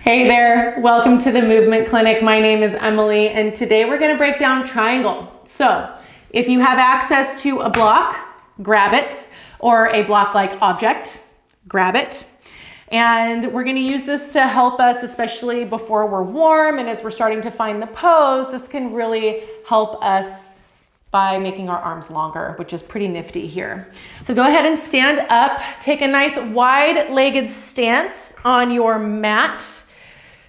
Hey there, welcome to the Movement Clinic. My name is Emily, and today we're going to break down triangle. So if you have access to a block, grab it, or a block-like object, grab it. And we're going to use this to help us, especially before we're warm and as we're starting to find the pose. This can really help us by making our arms longer, which is pretty nifty here. So go ahead and stand up. Take a nice wide-legged stance on your mat.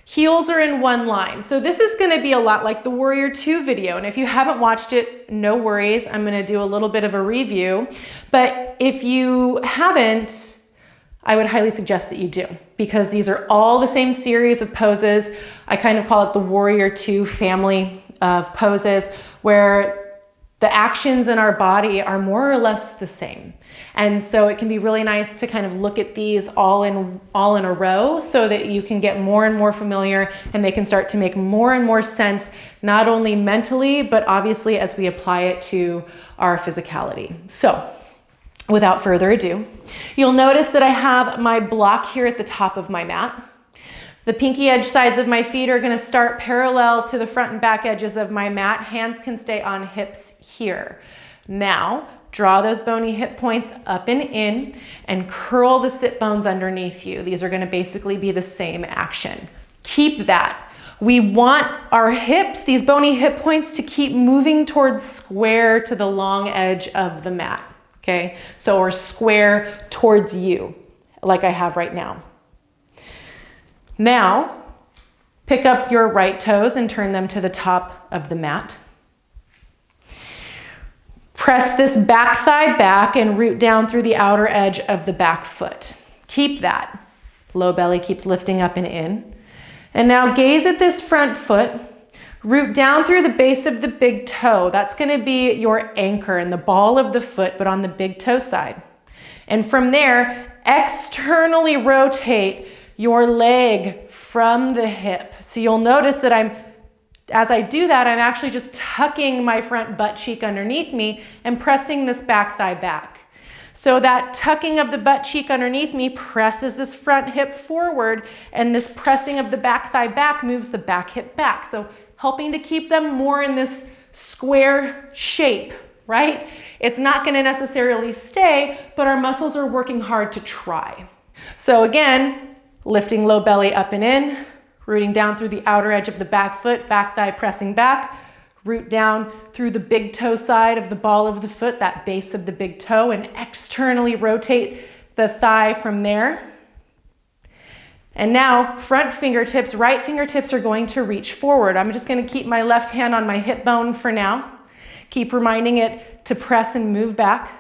Heels are in one line. So this is going to be a lot like the Warrior 2 video. And if you haven't watched it, no worries. I'm going to do a little bit of a review. But if you haven't, I would highly suggest that you do, because these are all the same series of poses. I kind of call it the Warrior 2 family of poses, where the actions in our body are more or less the same. And so it can be really nice to kind of look at these all in a row so that you can get more and more familiar and they can start to make more and more sense, not only mentally, but obviously as we apply it to our physicality. So without further ado, you'll notice that I have my block here at the top of my mat. The pinky edge sides of my feet are going to start parallel to the front and back edges of my mat. Hands can stay on hips here. Now, draw those bony hip points up and in and curl the sit bones underneath you. These are going to basically be the same action. Keep that. We want our hips, these bony hip points, to keep moving towards square to the long edge of the mat. Okay? So, or square towards you, like I have right now. Now, pick up your right toes and turn them to the top of the mat. Press this back thigh back and root down through the outer edge of the back foot. Keep that. Low belly keeps lifting up and in. And now gaze at this front foot. Root down through the base of the big toe. That's going to be your anchor and the ball of the foot, but on the big toe side. And from there, externally rotate your leg from the hip. So you'll notice that as I do that, I'm actually just tucking my front butt cheek underneath me and pressing this back thigh back. So that tucking of the butt cheek underneath me presses this front hip forward, and this pressing of the back thigh back moves the back hip back. So helping to keep them more in this square shape, right? It's not going to necessarily stay, but our muscles are working hard to try. So again, lifting low belly up and in, rooting down through the outer edge of the back foot, back thigh pressing back, root down through the big toe side of the ball of the foot, that base of the big toe, and externally rotate the thigh from there. And now front fingertips, right fingertips are going to reach forward. I'm just going to keep my left hand on my hip bone for now. Keep reminding it to press and move back.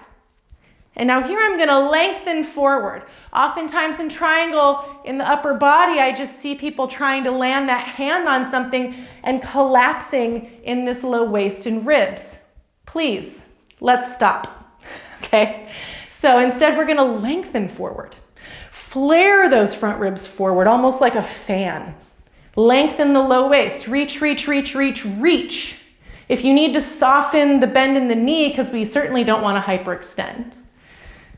And now here I'm going to lengthen forward. Oftentimes in triangle, in the upper body, I just see people trying to land that hand on something and collapsing in this low waist and ribs. Please, let's stop. Okay? So instead, we're going to lengthen forward. Flare those front ribs forward, almost like a fan. Lengthen the low waist. Reach, reach, reach, reach, reach. If you need to soften the bend in the knee, because we certainly don't want to hyperextend,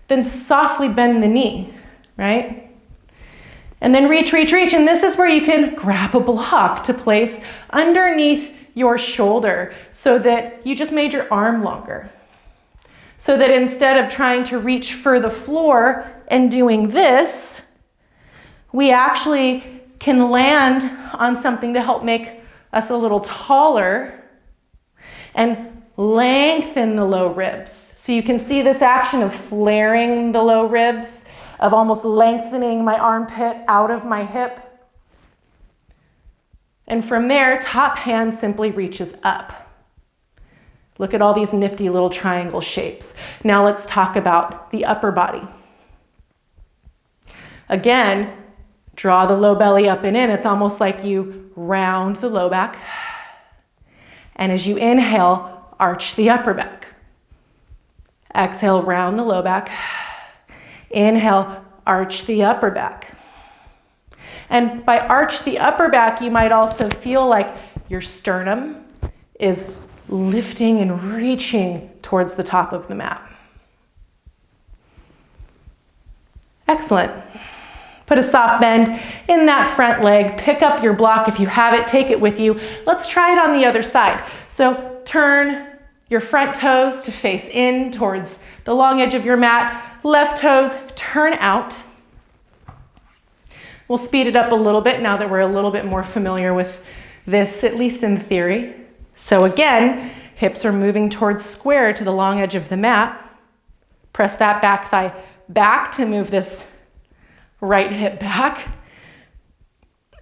then softly bend the knee, right? And then reach, reach, reach. And this is where you can grab a block to place underneath your shoulder so that you just made your arm longer. So that instead of trying to reach for the floor and doing this, we actually can land on something to help make us a little taller and lengthen the low ribs. So you can see this action of flaring the low ribs, of almost lengthening my armpit out of my hip. And from there, top hand simply reaches up. Look at all these nifty little triangle shapes. Now let's talk about the upper body. Again, draw the low belly up and in. It's almost like you round the low back. And as you inhale, arch the upper back. Exhale, round the low back. Inhale, arch the upper back. And by arch the upper back, you might also feel like your sternum is lifting and reaching towards the top of the mat. Excellent. Put a soft bend in that front leg. Pick up your block if you have it, take it with you. Let's try it on the other side. So turn your front toes to face in towards the long edge of your mat. Left toes turn out. We'll speed it up a little bit now that we're a little bit more familiar with this, at least in theory. So again, hips are moving towards square to the long edge of the mat. Press that back thigh back to move this right hip back.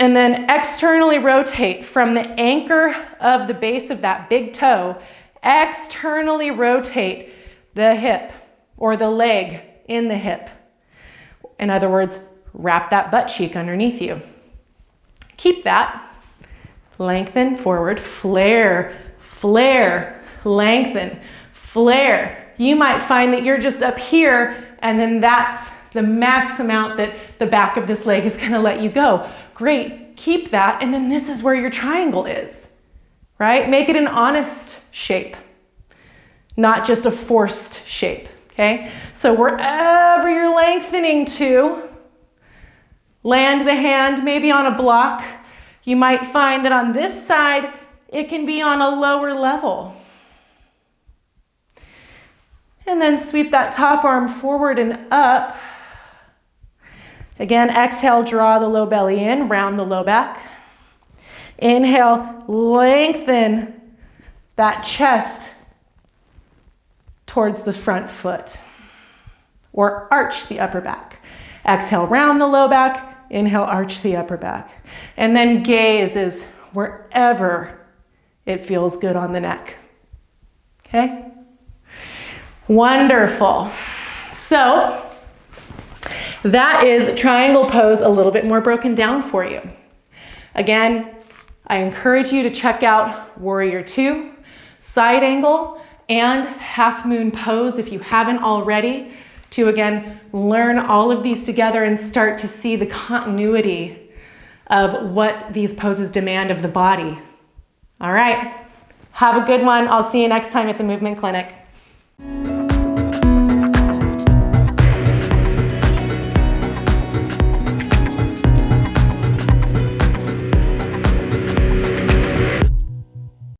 And then externally rotate from the anchor of the base of that big toe. Externally rotate the hip or the leg in the hip. In other words, wrap that butt cheek underneath you. Keep that. Lengthen forward, flare, flare, lengthen, flare. You might find that you're just up here and then that's the max amount that the back of this leg is gonna let you go. Great, keep that, and then this is where your triangle is, right? Make it an honest shape, not just a forced shape, okay? So wherever you're lengthening to, land the hand maybe on a block. You might find that on this side, it can be on a lower level. And then sweep that top arm forward and up. Again, exhale, draw the low belly in, round the low back. Inhale, lengthen that chest towards the front foot or arch the upper back. Exhale, round the low back. Inhale, arch the upper back. And then gaze is wherever it feels good on the neck. Okay? Wonderful. So that is triangle pose a little bit more broken down for you. Again, I encourage you to check out Warrior 2, side angle, and half moon pose if you haven't already, to again learn all of these together and start to see the continuity of what these poses demand of the body. All right, have a good one. I'll see you next time at the Movement Clinic.